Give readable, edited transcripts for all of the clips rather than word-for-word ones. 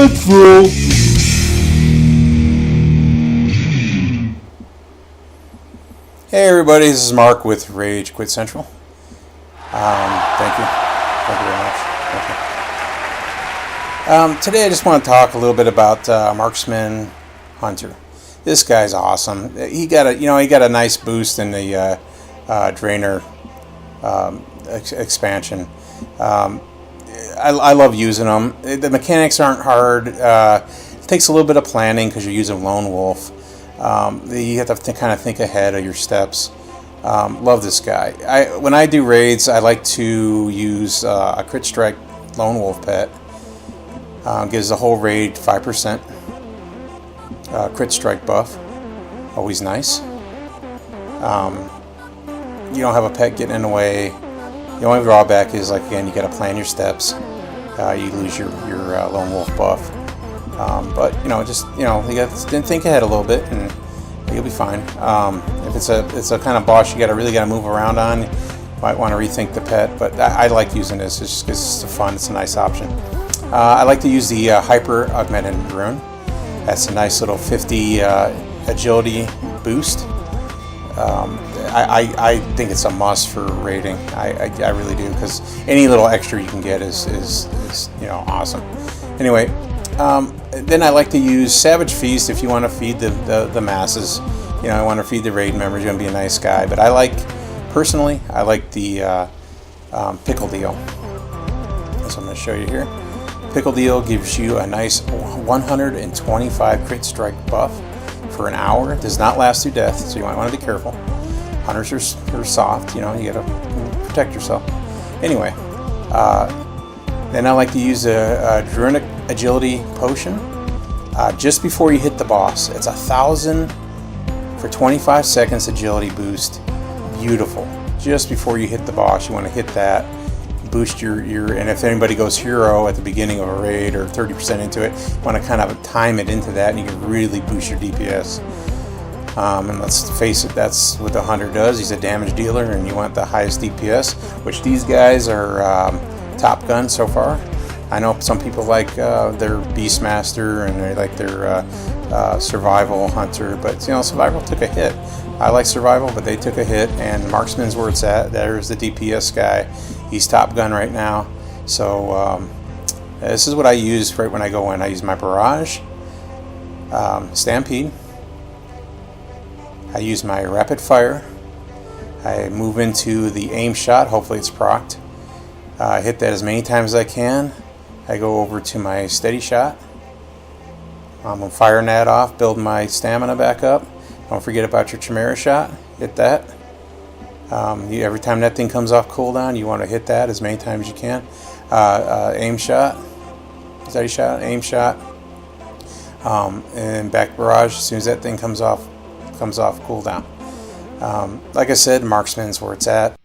Central. Hey everybody, this is Mark with Rage Quit Central. Thank you very much. Thank you. Today I just want to talk a little bit about Marksman Hunter. This guy's awesome. He got a nice boost in the Drainer expansion. I love using them. The mechanics aren't hard. It takes a little bit of planning because you're using Lonewolf. You have to kind of think ahead of your steps. Love this guy. When I do raids, I like to use a Crit Strike Lonewolf pet. Gives the whole raid 5% Crit Strike buff. Always nice. You don't have a pet getting in the way. The only drawback is, like, again, you got to plan your steps. You lose your Lone Wolf buff. But you got to think ahead a little bit, and you'll be fine. If it's a kind of boss you really got to move around on, you might want to rethink the pet. But I like using this. It's just 'cause it's fun. It's a nice option. I like to use the Hyper Augmented Rune. That's a nice little 50 agility boost. I think it's a must for raiding. I really do, because any little extra you can get is awesome. Anyway, then I like to use Savage Feast if you want to feed the masses. I want to feed the raid members. You're gonna be a nice guy, but personally I like the Pickle Deal. So I'm going to show you here. Pickle Deal gives you a nice 125 crit strike buff for an hour. It does not last through death, so you might want to be careful. Hunters are soft, you gotta protect yourself. Anyway, then I like to use a Drunic Agility Potion just before you hit the boss. It's 1,000 for 25 seconds agility boost. Beautiful. Just before you hit the boss, you want to hit that. Boost your and if anybody goes hero at the beginning of a raid or 30% into it, you want to kind of time it into that, and you can really boost your DPS. And let's face it, that's what the Hunter does. He's a damage dealer, and you want the highest DPS, which these guys are top gun so far. I know some people like their Beastmaster and they like their Survival Hunter, but Survival took a hit. I like Survival, but they took a hit, and Marksman's where it's at. There's the DPS guy. He's top gun right now. So this is what I use right when I go in. I use my Barrage, Stampede. I use my Rapid Fire. I move into the Aim Shot. Hopefully it's procced. I hit that as many times as I can. I go over to my Steady Shot. I'm firing that off, build my stamina back up. Don't forget about your Chimera Shot. Hit that. Every time that thing comes off cooldown, you want to hit that as many times as you can. Aim Shot, Steady Shot, Aim Shot, and back Barrage as soon as that thing comes off cooldown. Like I said, Marksman's where it's at.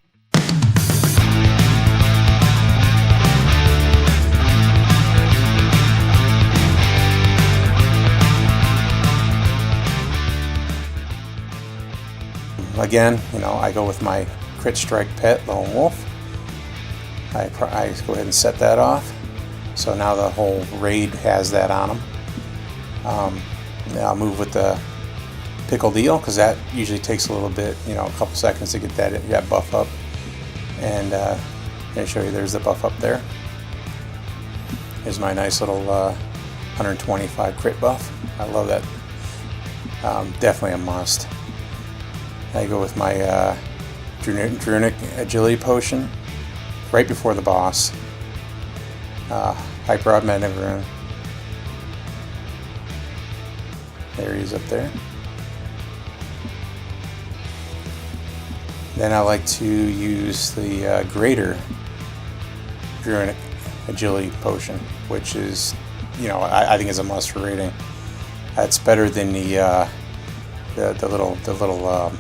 Again, I go with my Crit Strike pet, Lone Wolf. I go ahead and set that off. So now the whole raid has that on them. I'll move with the Pickle Deal, because that usually takes a little bit, a couple seconds to get that buff up. And I'll show you, there's the buff up there. Here's my nice little 125 crit buff. I love that. Definitely a must. I go with my Drunic Agility Potion right before the boss. Hyper Augmented Rune. There he is up there. Then I like to use the Greater Drunic Agility Potion, which is, I think is a must for raiding. That's better than the little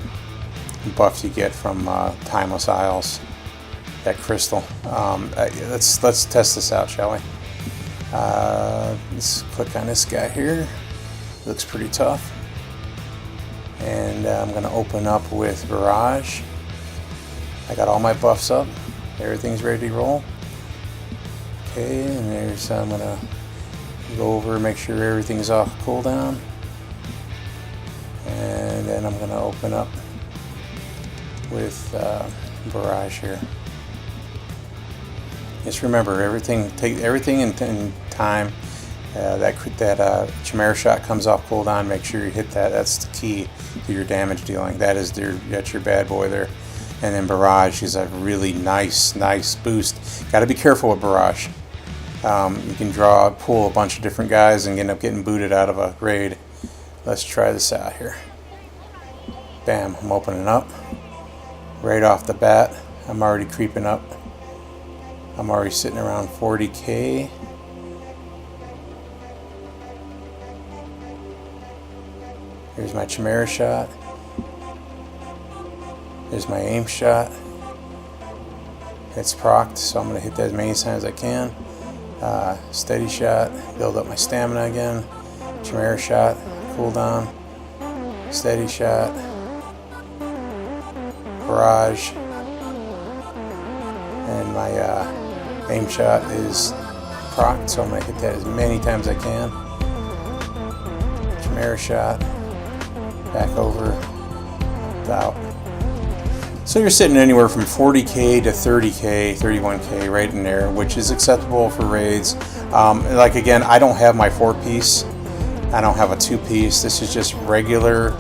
buffs you get from Timeless Isles, that crystal. Let's test this out, shall we? Let's click on this guy here. Looks pretty tough. And I'm going to open up with Barrage. I got all my buffs up. Everything's ready to roll. Okay, and there's, I'm going to Go over, make sure everything's off cooldown, and then I'm going to open up with barrage here. Just remember, take everything in time. That Chimera shot comes off cooldown. Make sure you hit that. That's the key to your damage dealing. That's your bad boy there. And then barrage is a really nice boost. Got to be careful with barrage. You can pull a bunch of different guys and end up getting booted out of a raid. Let's try this out here. Bam! I'm opening up. Right off the bat, I'm already creeping up. I'm already sitting around 40k. Here's my Chimera shot. There's my aim shot. It's procced, so I'm going to hit that as many times as I can. Steady shot, build up my stamina again. Chimera shot, cooldown. Steady shot. Barrage. And my aim shot is procced, so I'm going to hit that as many times as I can. Chimera shot. Back over. Out. So you're sitting anywhere from 40k to 30k, 31k, right in there, which is acceptable for raids. Like again, I don't have my 4-piece. I don't have a 2-piece. This is just regular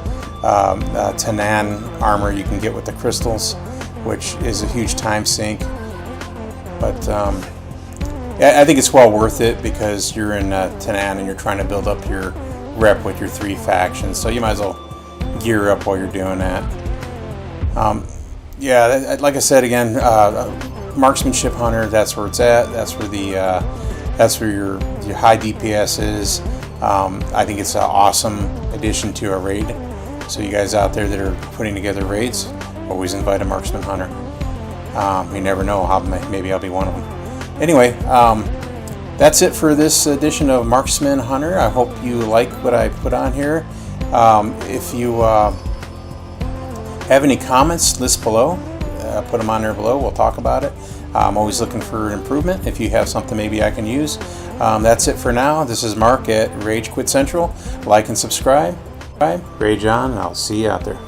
Tanan armor you can get with the crystals, which is a huge time sink. But I think it's well worth it because you're in Tanan and you're trying to build up your rep with your 3 factions. So you might as well gear up while you're doing that. Yeah, like I said again, Marksmanship Hunter. That's where it's at. That's where your high DPS is. I think it's an awesome addition to a raid. So you guys out there that are putting together raids, always invite a Marksman Hunter. You never know, maybe I'll be one of them. Anyway, that's it for this edition of Marksman Hunter. I hope you like what I put on here. If you have any comments, list below. Put them on there below. We'll talk about it. I'm always looking for improvement. If you have something maybe I can use. That's it for now. This is Mark at Rage Quit Central. Like and subscribe. Rage on. I'll see you out there.